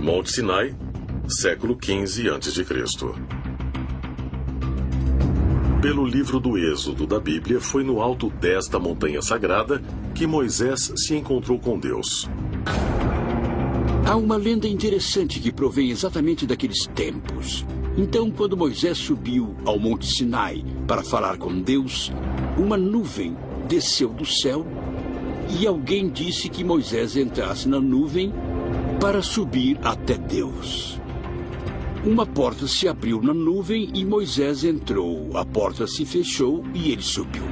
Monte Sinai, século XV a.C. Pelo livro do Êxodo da Bíblia, foi no alto desta montanha sagrada que Moisés se encontrou com Deus. Há uma lenda interessante que provém exatamente daqueles tempos. Então, quando Moisés subiu ao Monte Sinai para falar com Deus, uma nuvem desceu do céu e alguém disse que Moisés entrasse na nuvem para subir até Deus. Uma porta se abriu na nuvem e Moisés entrou. A porta se fechou e ele subiu.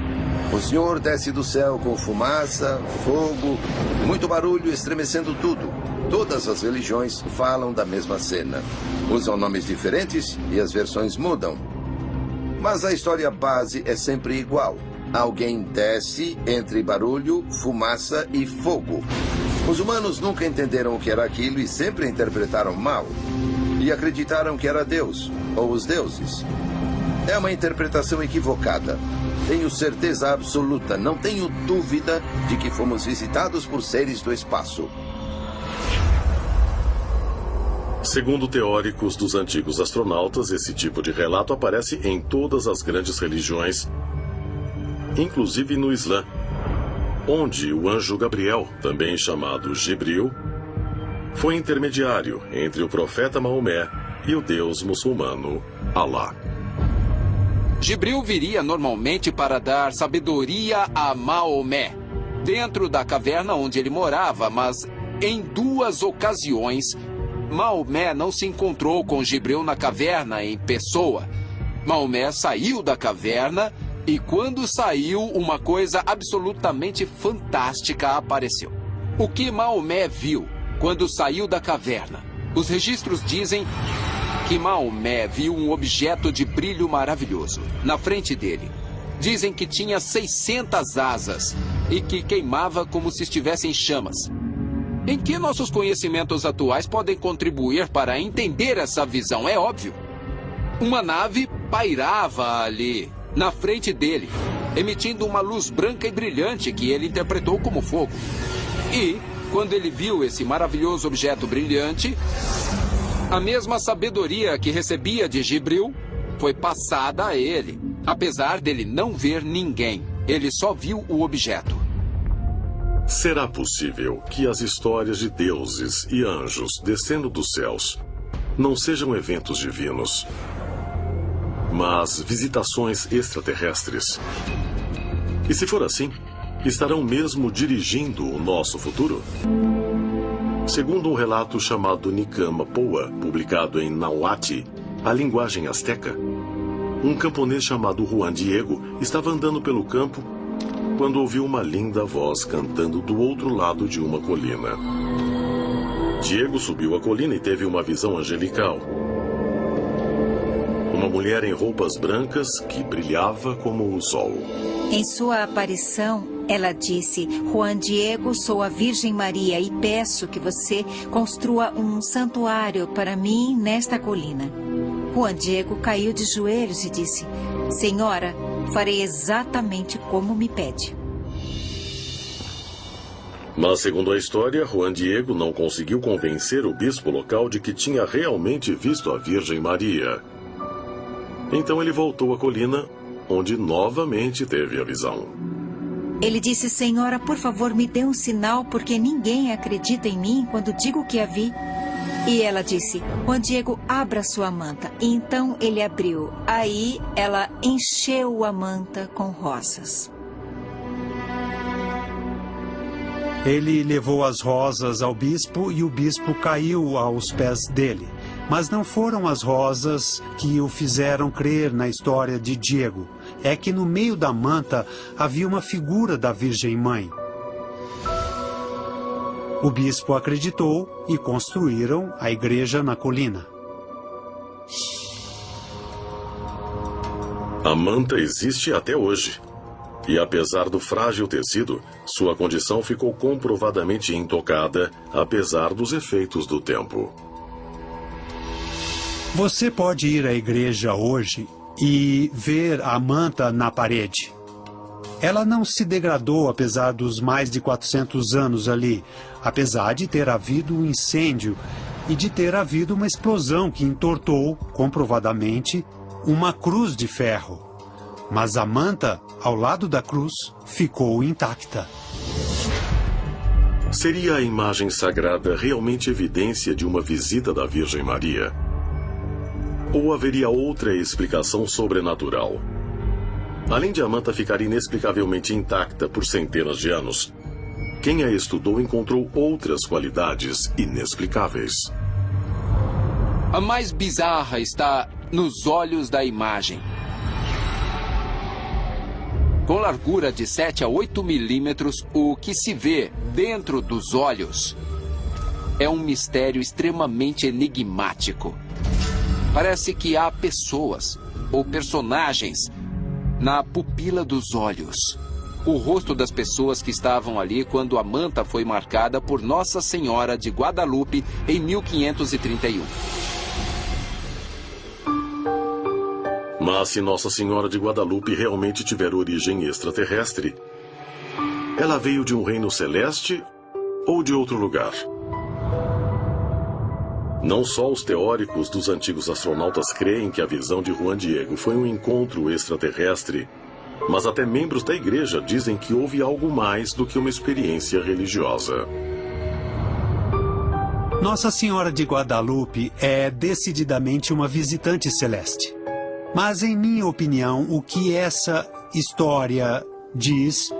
O Senhor desce do céu com fumaça, fogo, muito barulho, estremecendo tudo. Todas as religiões falam da mesma cena. Usam nomes diferentes e as versões mudam. Mas a história base é sempre igual. Alguém desce entre barulho, fumaça e fogo. Os humanos nunca entenderam o que era aquilo e sempre interpretaram mal. E acreditaram que era Deus, ou os deuses. É uma interpretação equivocada. Tenho certeza absoluta, não tenho dúvida de que fomos visitados por seres do espaço. Segundo teóricos dos antigos astronautas, esse tipo de relato aparece em todas as grandes religiões, inclusive no Islã, onde o anjo Gabriel, também chamado Jibril, foi intermediário entre o profeta Maomé e o deus muçulmano Alá. Jibril viria normalmente para dar sabedoria a Maomé, dentro da caverna onde ele morava, mas em 2 ocasiões, Maomé não se encontrou com Jibril na caverna em pessoa. Maomé saiu da caverna e quando saiu, uma coisa absolutamente fantástica apareceu. O que Maomé viu quando saiu da caverna? Os registros dizem que Maomé viu um objeto de brilho maravilhoso na frente dele. Dizem que tinha 600 asas e que queimava como se estivesse em chamas. Em que nossos conhecimentos atuais podem contribuir para entender essa visão? É óbvio. Uma nave pairava ali, na frente dele, emitindo uma luz branca e brilhante que ele interpretou como fogo. E, quando ele viu esse maravilhoso objeto brilhante, a mesma sabedoria que recebia de Jibril foi passada a ele, apesar dele não ver ninguém. Ele só viu o objeto. Será possível que as histórias de deuses e anjos descendo dos céus não sejam eventos divinos, mas visitações extraterrestres? E se for assim, estarão mesmo dirigindo o nosso futuro? Segundo um relato chamado Nicama Poa, publicado em Nahuatl, a linguagem asteca, um camponês chamado Juan Diego estava andando pelo campo quando ouviu uma linda voz cantando do outro lado de uma colina. Diego subiu a colina e teve uma visão angelical. Uma mulher em roupas brancas que brilhava como o sol. Em sua aparição, ela disse: Juan Diego, sou a Virgem Maria e peço que você construa um santuário para mim nesta colina. Juan Diego caiu de joelhos e disse: Senhora, farei exatamente como me pede. Mas, segundo a história, Juan Diego não conseguiu convencer o bispo local de que tinha realmente visto a Virgem Maria. Então ele voltou à colina, onde novamente teve a visão. Ele disse: Senhora, por favor, me dê um sinal, porque ninguém acredita em mim quando digo que a vi. E ela disse: Juan Diego, abra sua manta. E então ele abriu. Aí ela encheu a manta com rosas. Ele levou as rosas ao bispo e o bispo caiu aos pés dele. Mas não foram as rosas que o fizeram crer na história de Diego. É que no meio da manta havia uma figura da Virgem Mãe. O bispo acreditou e construíram a igreja na colina. A manta existe até hoje. E apesar do frágil tecido, sua condição ficou comprovadamente intocada, apesar dos efeitos do tempo. Você pode ir à igreja hoje e ver a manta na parede. Ela não se degradou apesar dos mais de 400 anos ali, apesar de ter havido um incêndio e de ter havido uma explosão que entortou, comprovadamente, uma cruz de ferro. Mas a manta, ao lado da cruz, ficou intacta. Seria a imagem sagrada realmente evidência de uma visita da Virgem Maria? Ou haveria outra explicação sobrenatural? Além de a manta ficar inexplicavelmente intacta por centenas de anos, quem a estudou encontrou outras qualidades inexplicáveis. A mais bizarra está nos olhos da imagem. Com largura de 7 a 8 milímetros, o que se vê dentro dos olhos é um mistério extremamente enigmático. Parece que há pessoas ou personagens na pupila dos olhos. O rosto das pessoas que estavam ali quando a manta foi marcada por Nossa Senhora de Guadalupe em 1531. Mas se Nossa Senhora de Guadalupe realmente tiver origem extraterrestre, ela veio de um reino celeste ou de outro lugar? Não só os teóricos dos antigos astronautas creem que a visão de Juan Diego foi um encontro extraterrestre, mas até membros da igreja dizem que houve algo mais do que uma experiência religiosa. Nossa Senhora de Guadalupe é decididamente uma visitante celeste. Mas, em minha opinião, o que essa história diz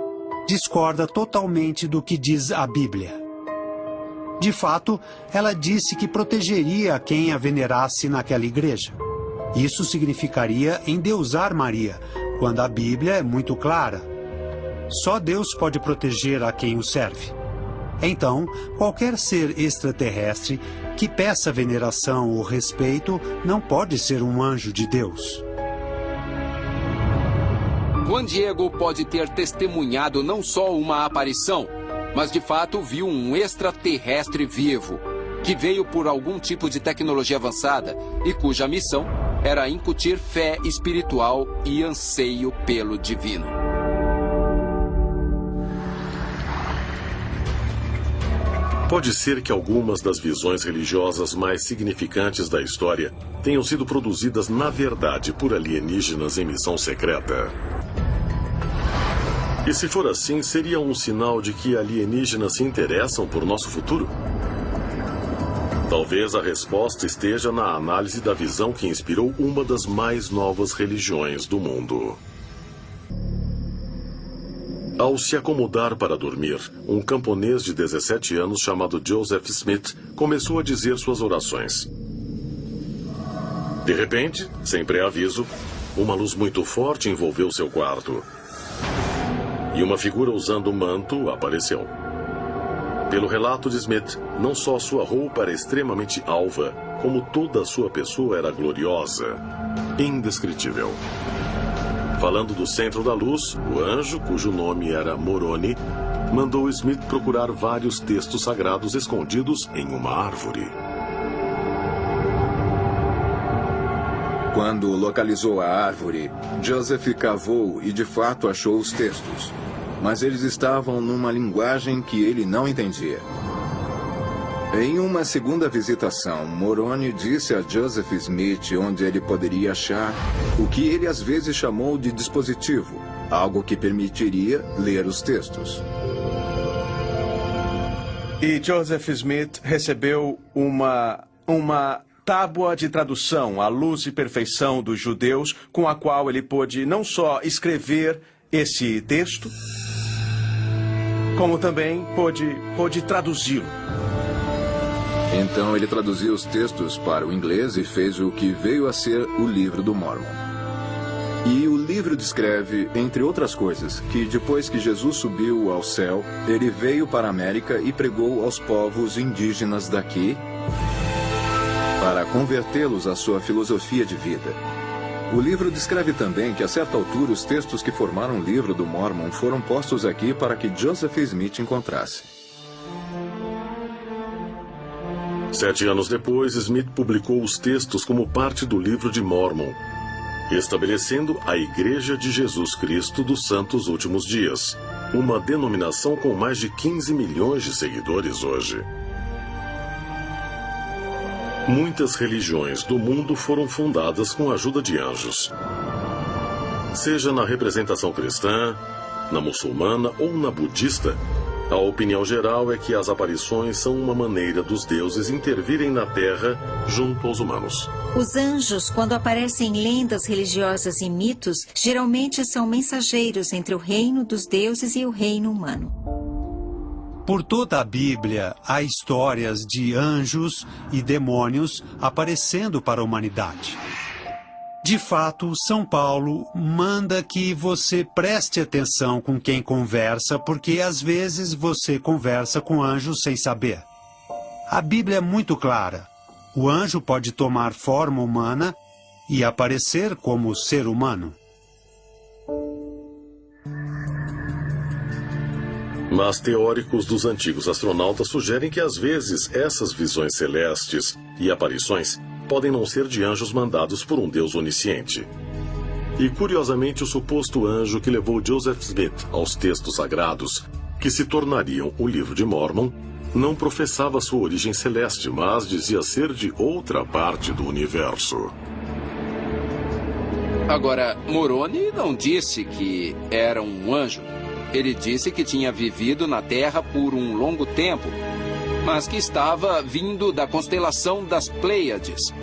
discorda totalmente do que diz a Bíblia. De fato, ela disse que protegeria quem a venerasse naquela igreja. Isso significaria endeusar Maria, quando a Bíblia é muito clara. Só Deus pode proteger a quem o serve. Então, qualquer ser extraterrestre que peça veneração ou respeito não pode ser um anjo de Deus. Juan Diego pode ter testemunhado não só uma aparição, mas de fato viu um extraterrestre vivo, que veio por algum tipo de tecnologia avançada e cuja missão era incutir fé espiritual e anseio pelo divino. Pode ser que algumas das visões religiosas mais significantes da história tenham sido produzidas, na verdade, por alienígenas em missão secreta. E se for assim, seria um sinal de que alienígenas se interessam por nosso futuro? Talvez a resposta esteja na análise da visão que inspirou uma das mais novas religiões do mundo. Ao se acomodar para dormir, um camponês de 17 anos chamado Joseph Smith começou a dizer suas orações. De repente, sem pré-aviso, uma luz muito forte envolveu seu quarto. E uma figura usando um manto apareceu. Pelo relato de Smith, não só sua roupa era extremamente alva, como toda a sua pessoa era gloriosa, indescritível. Falando do centro da luz, o anjo, cujo nome era Moroni, mandou Smith procurar vários textos sagrados escondidos em uma árvore. Quando localizou a árvore, Joseph cavou e de fato achou os textos. Mas eles estavam numa linguagem que ele não entendia. Em uma segunda visitação, Moroni disse a Joseph Smith onde ele poderia achar o que ele às vezes chamou de dispositivo, algo que permitiria ler os textos. E Joseph Smith recebeu uma tábua de tradução à luz e perfeição dos judeus, com a qual ele pôde não só escrever esse texto, como também pôde traduzi-lo. Então ele traduziu os textos para o inglês e fez o que veio a ser o Livro do Mormon. E o livro descreve, entre outras coisas, que depois que Jesus subiu ao céu, ele veio para a América e pregou aos povos indígenas daqui para convertê-los à sua filosofia de vida. O livro descreve também que, a certa altura, os textos que formaram o Livro do Mormon foram postos aqui para que Joseph Smith encontrasse. 7 anos depois, Smith publicou os textos como parte do Livro de Mormon, estabelecendo a Igreja de Jesus Cristo dos Santos Últimos Dias, uma denominação com mais de 15 milhões de seguidores hoje. Muitas religiões do mundo foram fundadas com a ajuda de anjos. Seja na representação cristã, na muçulmana ou na budista, a opinião geral é que as aparições são uma maneira dos deuses intervirem na Terra junto aos humanos. Os anjos, quando aparecem em lendas religiosas e mitos, geralmente são mensageiros entre o reino dos deuses e o reino humano. Por toda a Bíblia, há histórias de anjos e demônios aparecendo para a humanidade. De fato, São Paulo manda que você preste atenção com quem conversa, porque às vezes você conversa com anjos sem saber. A Bíblia é muito clara. O anjo pode tomar forma humana e aparecer como ser humano. Mas teóricos dos antigos astronautas sugerem que às vezes essas visões celestes e aparições podem não ser de anjos mandados por um Deus onisciente. E curiosamente o suposto anjo que levou Joseph Smith aos textos sagrados, que se tornariam o Livro de Mormon, não professava sua origem celeste, mas dizia ser de outra parte do universo. Agora, Moroni não disse que era um anjo. Ele disse que tinha vivido na Terra por um longo tempo, mas que estava vindo da constelação das Pleiades.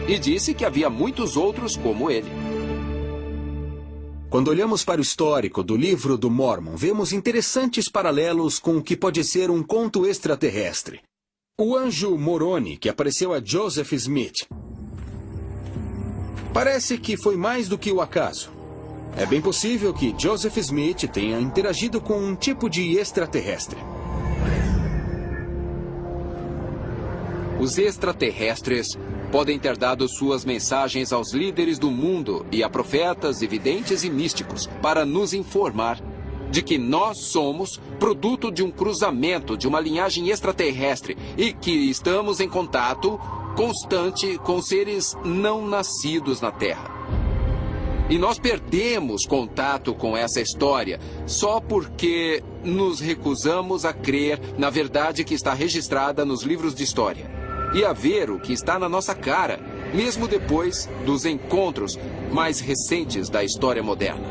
E disse que havia muitos outros como ele. Quando olhamos para o histórico do Livro do Mormon, vemos interessantes paralelos com o que pode ser um conto extraterrestre. O anjo Moroni, que apareceu a Joseph Smith, parece que foi mais do que o acaso. É bem possível que Joseph Smith tenha interagido com um tipo de extraterrestre. Os extraterrestres podem ter dado suas mensagens aos líderes do mundo e a profetas, videntes e místicos para nos informar de que nós somos produto de um cruzamento, de uma linhagem extraterrestre e que estamos em contato constante com seres não nascidos na Terra. E nós perdemos contato com essa história só porque nos recusamos a crer na verdade que está registrada nos livros de história e a ver o que está na nossa cara, mesmo depois dos encontros mais recentes da história moderna.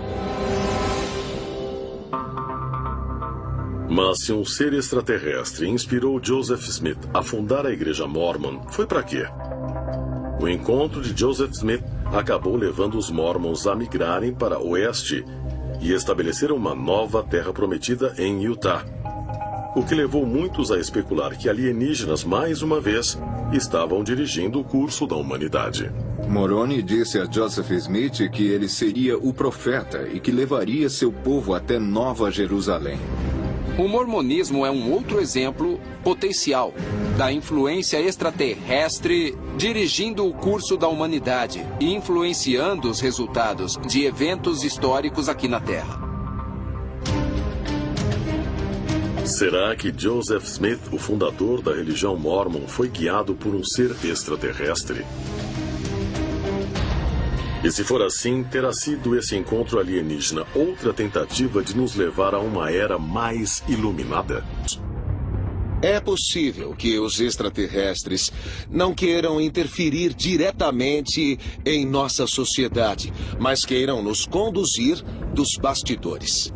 Mas se um ser extraterrestre inspirou Joseph Smith a fundar a Igreja Mormon, foi para quê? O encontro de Joseph Smith acabou levando os Mormons a migrarem para o oeste e estabeleceram uma nova terra prometida em Utah, o que levou muitos a especular que alienígenas, mais uma vez, estavam dirigindo o curso da humanidade. Moroni disse a Joseph Smith que ele seria o profeta e que levaria seu povo até Nova Jerusalém. O mormonismo é um outro exemplo potencial da influência extraterrestre dirigindo o curso da humanidade e influenciando os resultados de eventos históricos aqui na Terra. Será que Joseph Smith, o fundador da religião Mormon, foi guiado por um ser extraterrestre? E se for assim, terá sido esse encontro alienígena outra tentativa de nos levar a uma era mais iluminada? É possível que os extraterrestres não queiram interferir diretamente em nossa sociedade, mas queiram nos conduzir dos bastidores.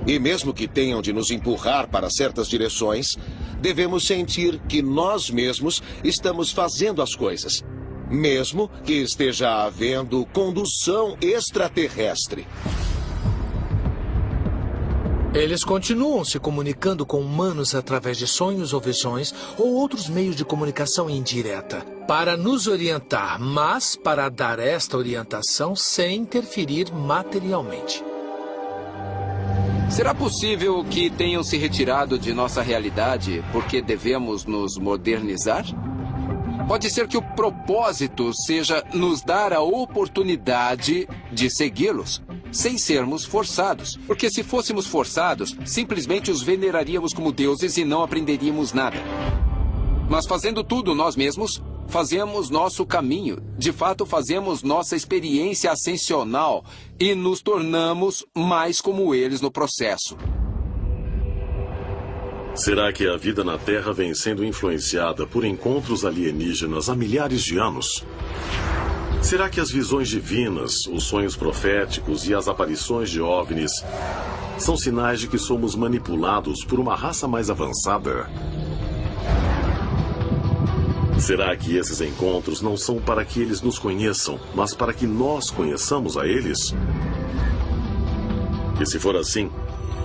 E mesmo que tenham de nos empurrar para certas direções, devemos sentir que nós mesmos estamos fazendo as coisas, mesmo que esteja havendo condução extraterrestre. Eles continuam se comunicando com humanos através de sonhos ou visões ou outros meios de comunicação indireta, para nos orientar, mas para dar esta orientação sem interferir materialmente. Será possível que tenham se retirado de nossa realidade porque devemos nos modernizar? Pode ser que o propósito seja nos dar a oportunidade de segui-los, sem sermos forçados. Porque se fôssemos forçados, simplesmente os veneraríamos como deuses e não aprenderíamos nada. Mas fazendo tudo nós mesmos, fazemos nosso caminho. De fato, fazemos nossa experiência ascensional e nos tornamos mais como eles no processo. Será que a vida na Terra vem sendo influenciada por encontros alienígenas há milhares de anos? Será que as visões divinas, os sonhos proféticos e as aparições de OVNIs são sinais de que somos manipulados por uma raça mais avançada? Será que esses encontros não são para que eles nos conheçam, mas para que nós conheçamos a eles? E se for assim,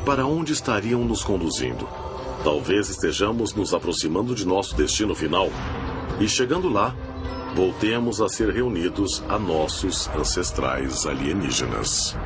para onde estariam nos conduzindo? Talvez estejamos nos aproximando de nosso destino final. E chegando lá, voltemos a ser reunidos a nossos ancestrais alienígenas.